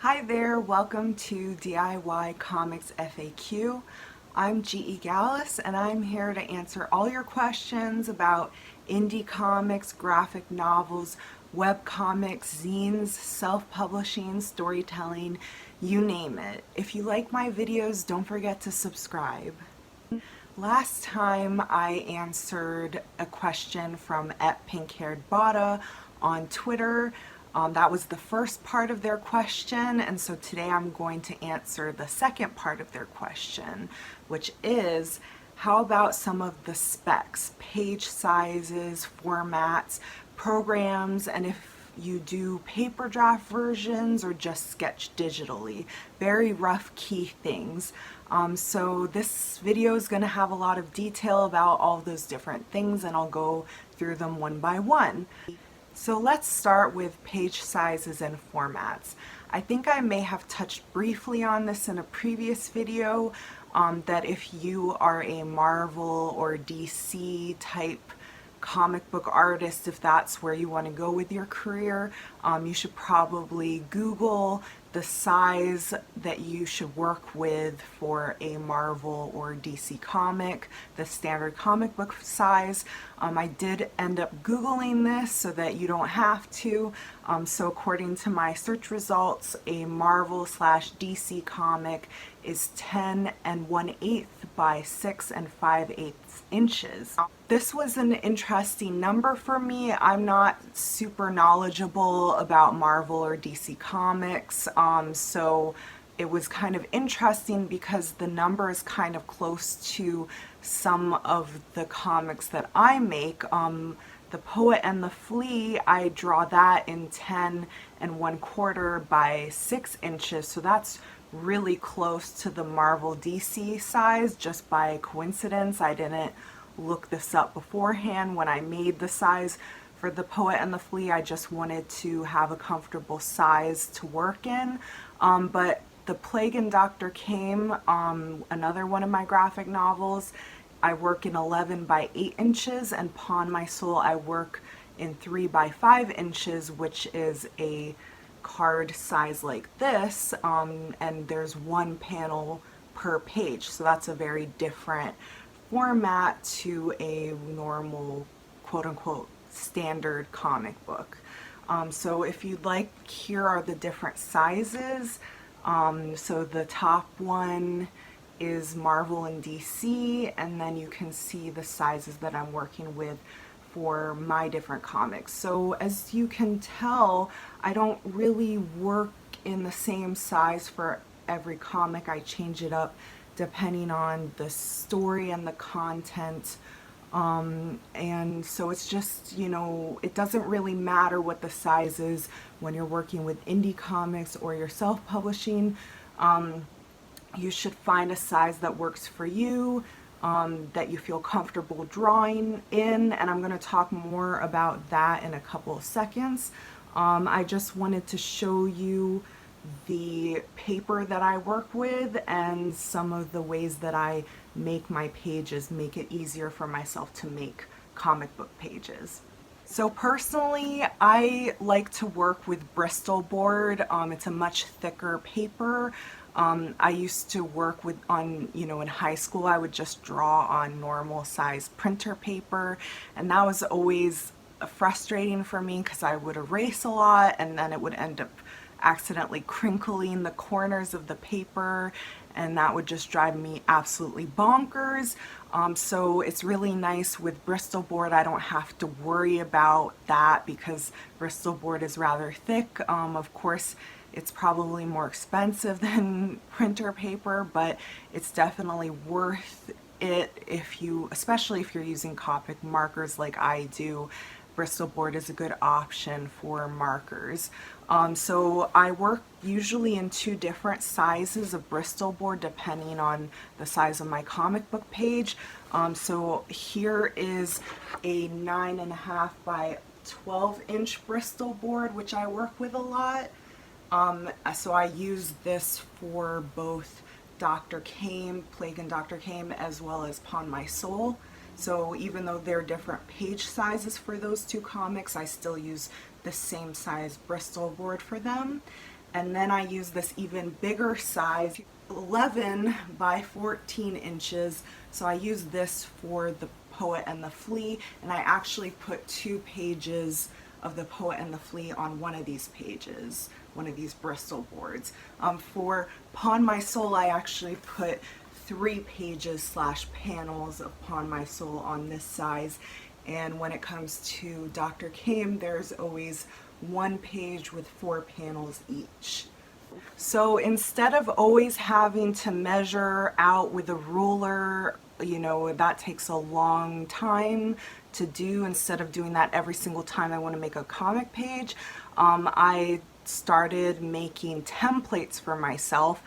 Hi there, welcome to DIY Comics FAQ. I'm GE Gallas and I'm here to answer all your questions about indie comics, graphic novels, webcomics, zines, self-publishing, storytelling, you name it. If you like my videos, don't forget to subscribe. Last time I answered a question from @pinkhairedbada on Twitter. That was the first part of their question, and so today I'm going to answer the second part of their question, which is, how about some of the specs, page sizes, formats, programs, and if you do paper draft versions or just sketch digitally. Very rough key things. So this video is going to have a lot of detail about all those different things, and I'll go through them one by one. So let's start with page sizes and formats. I think I may have touched briefly on this in a previous video, that if you are a Marvel or DC type comic book artist, if that's where you want to go with your career, you should probably Google the size that you should work with for a Marvel or DC comic, the standard comic book size. I did end up Googling this so that you don't have to. So according to my search results, a Marvel/DC comic is 10 1/8 by 6 5/8 inches. This was an interesting number for me. I'm not super knowledgeable about Marvel or DC comics, so it was kind of interesting because the number is kind of close to some of the comics that I make. The Poet and the Flea, I draw that in 10 1/4 by 6 inches, so that's really close to the Marvel DC size just by coincidence. I didn't look this up beforehand when I made the size for the Poet and the Flea. I just wanted to have a comfortable size to work in. But the Plague and Doctor Came, another one of my graphic novels, I work in 11 by 8 inches, and Pawn My Soul I work in 3 by 5 inches, which is a card size like this, and there's one panel per page, so that's a very different format to a normal quote-unquote standard comic book. So if you'd like, here are the different sizes. So the top one is Marvel and DC, and then you can see the sizes that I'm working with for my different comics. So as you can tell, I don't really work in the same size for every comic. I change it up depending on the story and the content. And so it's just, you know, it doesn't really matter what the size is when you're working with indie comics or you're self-publishing. You should find a size that works for you, that you feel comfortable drawing in, and I'm going to talk more about that in a couple of seconds. I just wanted to show you the paper that I work with and some of the ways that I make my pages, make it easier for myself to make comic book pages. So personally, I like to work with Bristol board. It's a much thicker paper. I used to work with in high school, I would just draw on normal size printer paper, and that was always frustrating for me because I would erase a lot and then it would end up accidentally crinkling the corners of the paper, and that would just drive me absolutely bonkers. So it's really nice with Bristol board. I don't have to worry about that because Bristol board is rather thick. Of course, it's probably more expensive than printer paper, but it's definitely worth it especially if you're using Copic markers like I do. Bristol board is a good option for markers. So I work usually in 2 different sizes of Bristol board depending on the size of my comic book page. So here is a 9.5 by 12 inch Bristol board, which I work with a lot. So I use this for both Dr. Came, Plague and Dr. Came, as well as Pawn My Soul. So even though they're different page sizes for those 2 comics, I still use the same size Bristol board for them. And then I use this even bigger size, 11 by 14 inches. So I use this for the Poet and the Flea, and I actually put 2 pages of the Poet and the Flea on one of these pages, one of these Bristol boards. For Pawn My Soul, I actually put 3 pages / panels of Pawn My Soul on this size. And when it comes to Dr. Kame, there's always 1 page with 4 panels each. So instead of always having to measure out with a ruler, you know, that takes a long time to do. Instead of doing that every single time I want to make a comic page, I started making templates for myself.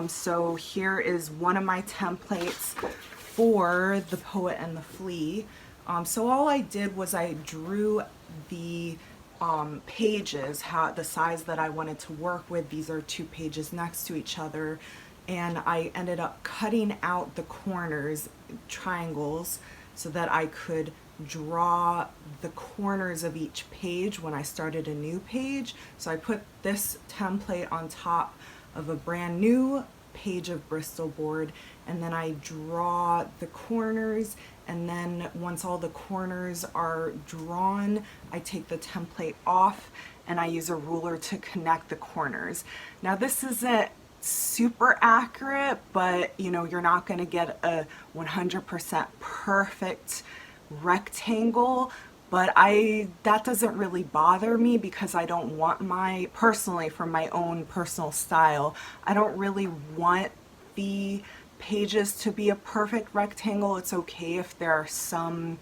So here is one of my templates for the Poet and the Flea. So all I did was I drew the pages, the size that I wanted to work with. These are 2 pages next to each other, and I ended up cutting out the corners, triangles, so that I could draw the corners of each page when I started a new page. So I put this template on top of a brand new page of Bristol board, and then I draw the corners, and then once all the corners are drawn, I take the template off and I use a ruler to connect the corners. Now this isn't super accurate, but you know, you're not going to get a 100% perfect rectangle, but that doesn't really bother me because I don't want personally, for my own personal style, I don't really want the pages to be a perfect rectangle. It's okay if there are some,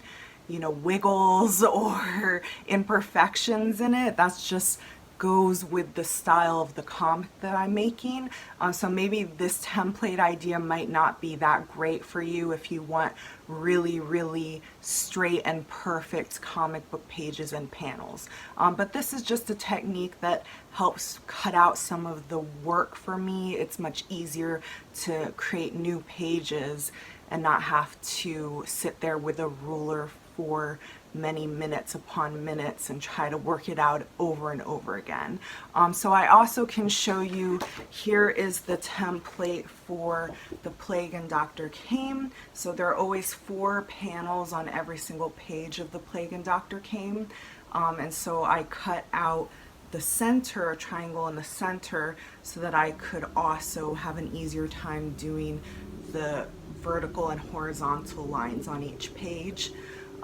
you know, wiggles or imperfections in it. That's just goes with the style of the comic that I'm making. So maybe this template idea might not be that great for you if you want really, really straight and perfect comic book pages and panels. But this is just a technique that helps cut out some of the work for me. It's much easier to create new pages and not have to sit there with a ruler for many minutes upon minutes and try to work it out over and over again. So I also can show you, here is the template for the Plague and Dr. Kame. So there are always 4 panels on every single page of the Plague and Dr. Kame. And so I cut out the center, a triangle in the center, so that I could also have an easier time doing the vertical and horizontal lines on each page.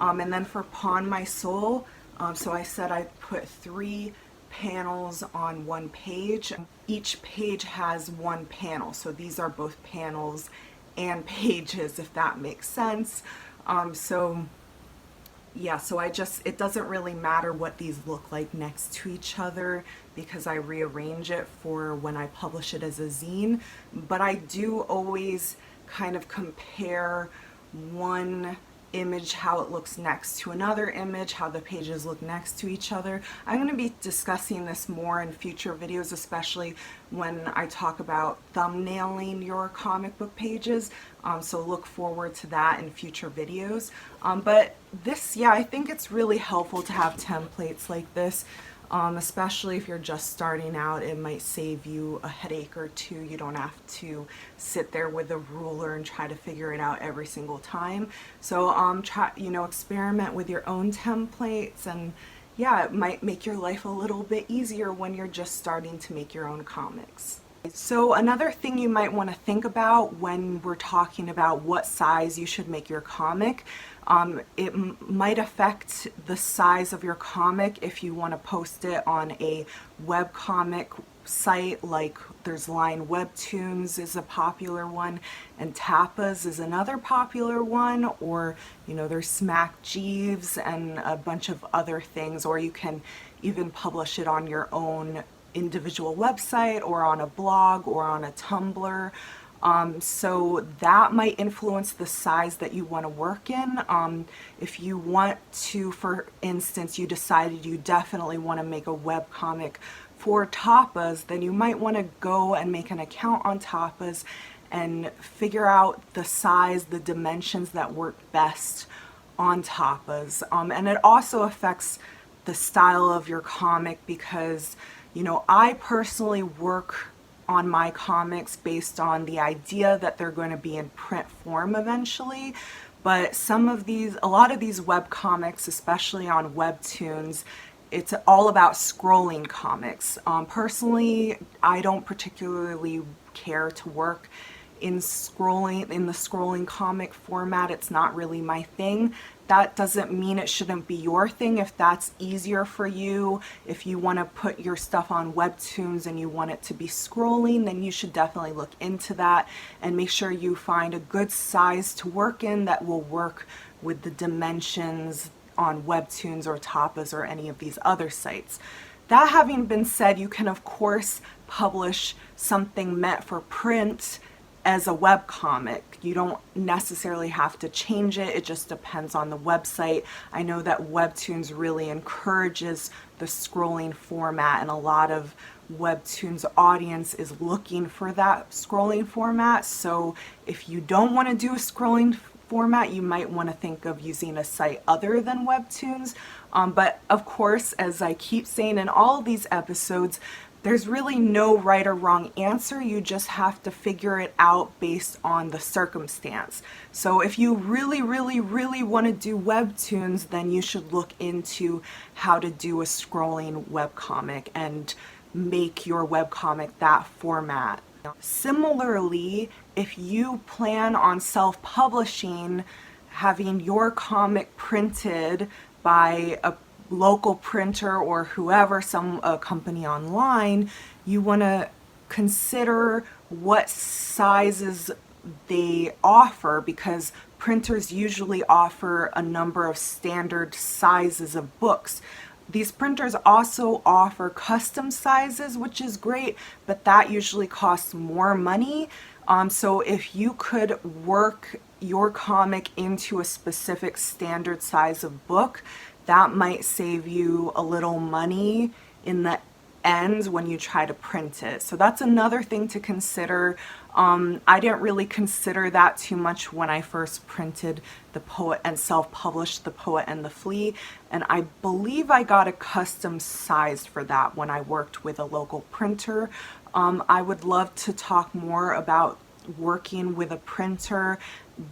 And then for Pawn My Soul, so I said I put 3 panels on one page. Each page has 1 panel, so these are both panels and pages, if that makes sense. So yeah, so it doesn't really matter what these look like next to each other because I rearrange it for when I publish it as a zine. But I do always kind of compare one image, how it looks next to another image, how the pages look next to each other. I'm going to be discussing this more in future videos, especially when I talk about thumbnailing your comic book pages. So look forward to that in future videos. But this, yeah, I think it's really helpful to have templates like this. Especially if you're just starting out, it might save you a headache or 2. You don't have to sit there with a ruler and try to figure it out every single time. So try, you know, experiment with your own templates, and yeah, it might make your life a little bit easier when you're just starting to make your own comics. So another thing you might want to think about when we're talking about what size you should make your comic, it might affect the size of your comic if you want to post it on a webcomic site, like there's Line Webtoons is a popular one, and Tapas is another popular one, or you know, there's Smack Jeeves and a bunch of other things, or you can even publish it on your own individual website or on a blog or on a Tumblr. So that might influence the size that you want to work in. If you want to, for instance, you decided you definitely want to make a webcomic for Tapas, then you might want to go and make an account on Tapas and figure out the size, the dimensions that work best on Tapas. And it also affects the style of your comic because You know, I personally work on my comics based on the idea that they're going to be in print form eventually. But a lot of these web comics, especially on Webtoons, it's all about scrolling comics. Personally, I don't particularly care to work in the scrolling comic format. It's not really my thing. That doesn't mean it shouldn't be your thing. If that's easier for you, if you want to put your stuff on Webtoons and you want it to be scrolling, then you should definitely look into that and make sure you find a good size to work in that will work with the dimensions on Webtoons or Tapas or any of these other sites. That having been said, you can of course publish something meant for print as a web comic. You don't necessarily have to change it. It just depends on the website. I know that Webtoons really encourages the scrolling format, and a lot of Webtoons audience is looking for that scrolling format. So if you don't want to do a scrolling format, you might want to think of using a site other than Webtoons. But of course, as I keep saying in all of these episodes, there's really no right or wrong answer. You just have to figure it out based on the circumstance. So if you really want to do Webtoons, then you should look into how to do a scrolling webcomic and make your webcomic that format. Similarly, if you plan on self-publishing, having your comic printed by a local printer or whoever, a company online, you want to consider what sizes they offer, because printers usually offer a number of standard sizes of books. These printers also offer custom sizes, which is great, but that usually costs more money. So if you could work your comic into a specific standard size of book, that might save you a little money in the end when you try to print it. So that's another thing to consider. I didn't really consider that too much when I first printed The Poet and self-published The Poet and the Flea, and I believe I got a custom size for that when I worked with a local printer. I would love to talk more about working with a printer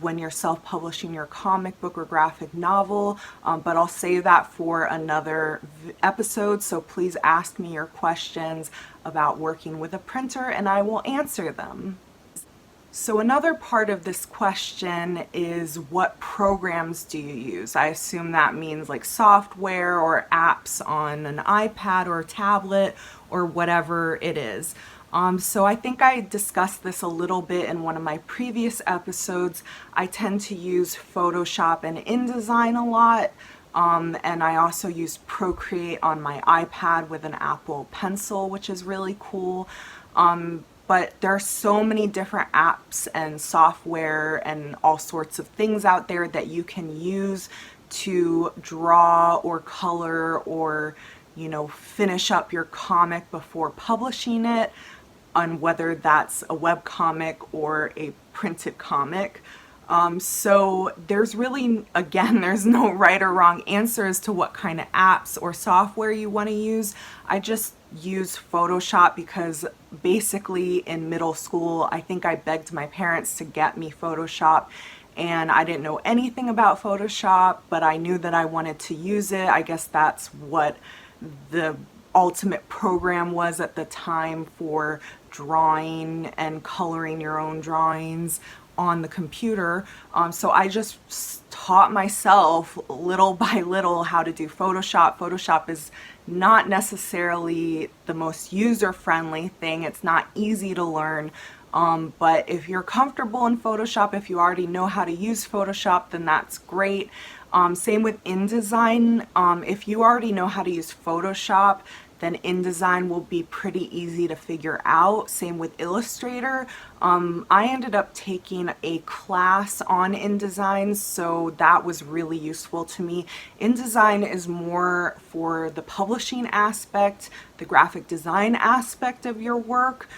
when you're self-publishing your comic book or graphic novel, but I'll save that for another episode. So please ask me your questions about working with a printer and I will answer them. So another part of this question is, what programs do you use? I assume that means like software or apps on an iPad or tablet or whatever it is. So I think I discussed this a little bit in one of my previous episodes. I tend to use Photoshop and InDesign a lot, and I also use Procreate on my iPad with an Apple Pencil, which is really cool. But there are so many different apps and software and all sorts of things out there that you can use to draw or color or, you know, finish up your comic before publishing it, on whether that's a web comic or a printed comic. So there's really, again, there's no right or wrong answer as to what kind of apps or software you want to use. I just use Photoshop because basically in middle school, I think I begged my parents to get me Photoshop, and I didn't know anything about Photoshop, but I knew that I wanted to use it. I guess that's what the ultimate program was at the time for drawing and coloring your own drawings on the computer. So I just taught myself little by little how to do Photoshop. Photoshop is not necessarily the most user-friendly thing. It's not easy to learn. But if you're comfortable in Photoshop, if you already know how to use Photoshop, then that's great. Same with InDesign. If you already know how to use Photoshop, then InDesign will be pretty easy to figure out. Same with Illustrator. I ended up taking a class on InDesign, so that was really useful to me. InDesign is more for the publishing aspect, the graphic design aspect of your work.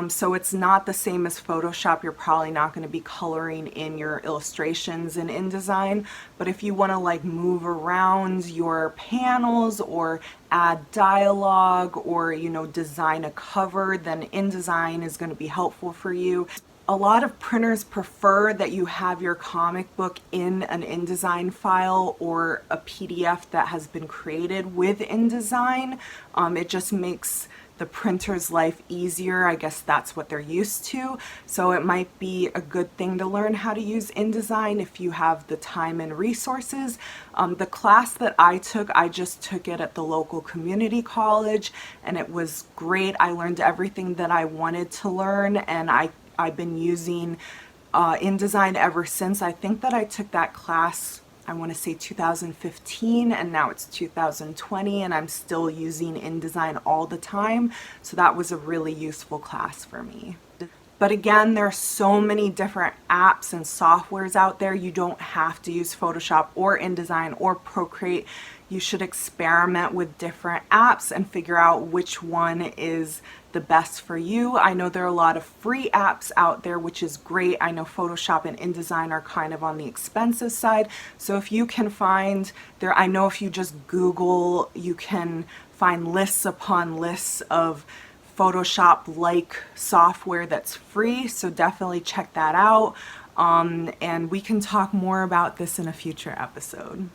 So it's not the same as Photoshop. You're probably not going to be coloring in your illustrations in InDesign, but if you want to like move around your panels or add dialogue or, you know, design a cover, then InDesign is going to be helpful for you. A lot of printers prefer that you have your comic book in an InDesign file or a PDF that has been created with InDesign. It just makes the printer's life easier. I guess that's what they're used to. So it might be a good thing to learn how to use InDesign if you have the time and resources. The class that I just took it at the local community college, and it was great. I learned everything that I wanted to learn, and I've been using InDesign ever since. I think that I took that class, I want to say 2015, and now it's 2020, and I'm still using InDesign all the time. So that was a really useful class for me. But again, there are so many different apps and softwares out there. You don't have to use Photoshop or InDesign or Procreate. You should experiment with different apps and figure out which one is the best for you. I know there are a lot of free apps out there, which is great. I know Photoshop and InDesign are kind of on the expensive side. So if you can find there, I know if you just Google, you can find lists upon lists of Photoshop-like software that's free. So definitely check that out. And we can talk more about this in a future episode.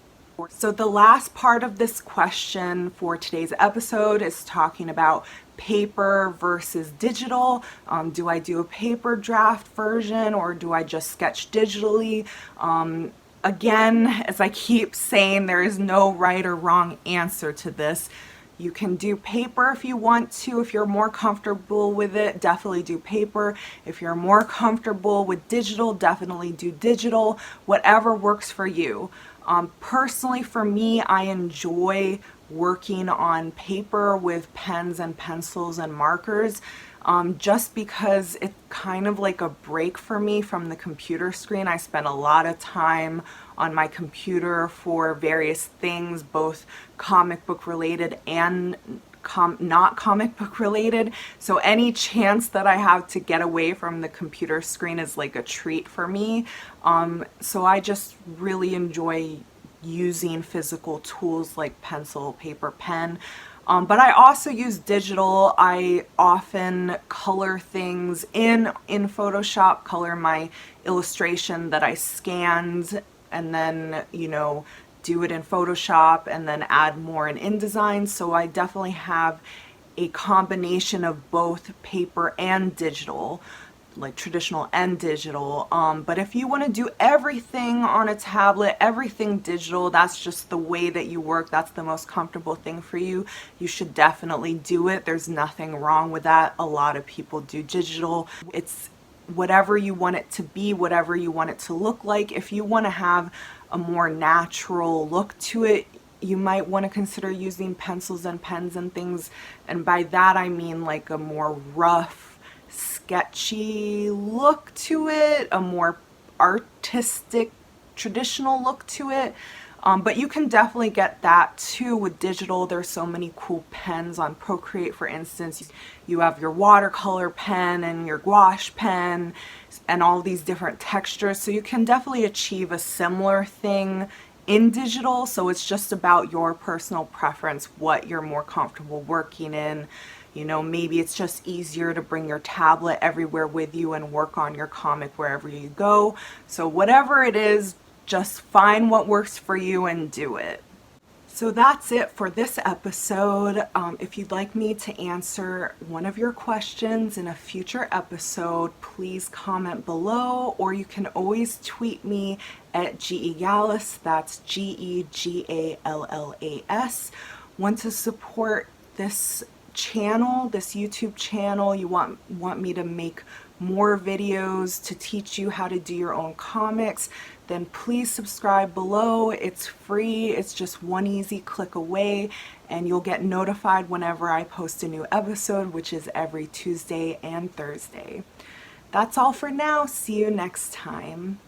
So the last part of this question for today's episode is talking about paper versus digital. Do I do a paper draft version or do I just sketch digitally? Again, as I keep saying, there is no right or wrong answer to this. You can do paper if you want to. If you're more comfortable with it, definitely do paper. If you're more comfortable with digital, definitely do digital. Whatever works for you. Personally, for me, I enjoy working on paper with pens and pencils and markers, just because it's kind of like a break for me from the computer screen. I spend a lot of time on my computer for various things, both comic book related and not comic book related. So any chance that I have to get away from the computer screen is like a treat for me. So I just really enjoy using physical tools like pencil, paper, pen. But I also use digital. I often color things in Photoshop, color my illustration that I scanned, and then, you know, do it in Photoshop and then add more in InDesign. So I definitely have a combination of both paper and digital, like traditional and digital. But if you want to do everything on a tablet, everything digital, that's just the way that you work, that's the most comfortable thing for you, you should definitely do it. There's nothing wrong with that. A lot of people do digital. It's whatever you want it to be, whatever you want it to look like. If you want to have a more natural look to it, you might want to consider using pencils and pens and things. And by that I mean like a more rough, sketchy look to it, a more artistic, traditional look to it. But you can definitely get that too with digital. There's so many cool pens on Procreate, for instance. You have your watercolor pen and your gouache pen and all these different textures. So you can definitely achieve a similar thing in digital. So it's just about your personal preference, what you're more comfortable working in. You know, maybe it's just easier to bring your tablet everywhere with you and work on your comic wherever you go. So whatever it is, just find what works for you and do it. So that's it for this episode. If you'd like me to answer one of your questions in a future episode, please comment below, or you can always tweet me at GEGallas, that's GEGALLAS. Want to support this channel, this YouTube channel, you want me to make more videos to teach you how to do your own comics, then please subscribe below. It's free. It's just one easy click away, and you'll get notified whenever I post a new episode, which is every Tuesday and Thursday. That's all for now. See you next time.